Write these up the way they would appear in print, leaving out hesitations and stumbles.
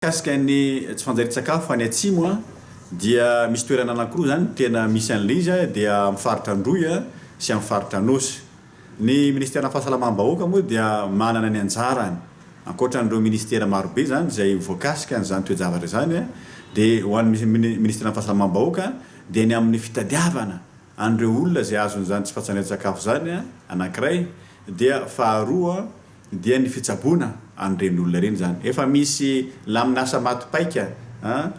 Kasika ny tsy fanjari-tsakafo any atsimo a dia misy toerana anankiroa zany tena misy an'ilay izy a dia amin'ny faritra Androy a sy amin'ny faritra Anosy. Ny ministère fahasalamam-bahoaka moa dia manana ny anjarany ankoatran'ireo ministère marobe zany izay voakasika an'izany toe-javatra zany a dia ho an'ny ministère fahasalamam-bahoaka dia ny amin'ny fitadiavana an'ireo olona izay azon'izany tsy fanjari-tsakafo zany a anankiray dia faharoa dia ny fitsaboana an'ireny olona ireny zany. Efa misy laminasa matipaika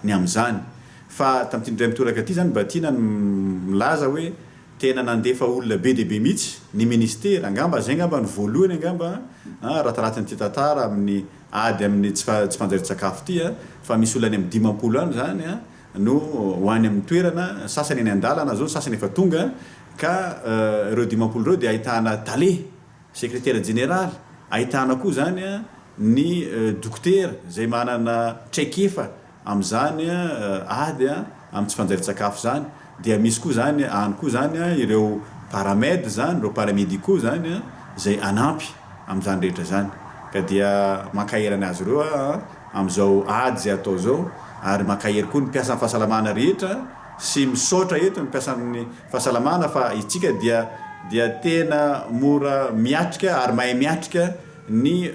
ny amin'izany fa tamin'ity ndray mitoraka aty zany mba tiana milaza hoe tena nandefa olona be dia be mihitsy ny ministera angamba zay angamba ny voalohany angamba rataratin'ity tantara amin'ny ady amin'ny tsy fanjari-tsakafo ity a fa misy olona any amin'ny 50 any zany a no ho any amin'ny toerana sasany any an-dalana zao sasany efa tonga ka ireo 50 ireo dia ahitana tale secrétaire général ahitana koa zany a ny dokotera zay manana traikefa amin'izany ady amin'ny tsy fanjari-tsakafo zany dia misy koa zany any koa zany ireo paramède zany ireo paramédicaux zany zay anampy amin'izany rehetra zany ka dia mankaherana azy ireo amin'izao ady zay atao zao ary mankahery koa ny mpiasan'ny fahasalamana rehetra sy misaotra eto ny mpiasan'ny fahasalamana fa itsika dia tena mora miatrika ary mahay miatrika ny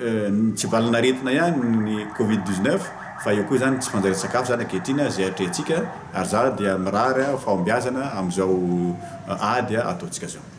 tsy valinaretina ihany ny Covid-19 fa eo koa zany tsy fanjari-tsakafo zany ankehitriny zay atrehantsika ary za dia mirary fahombiazana amin'izao ady ataontsika zao.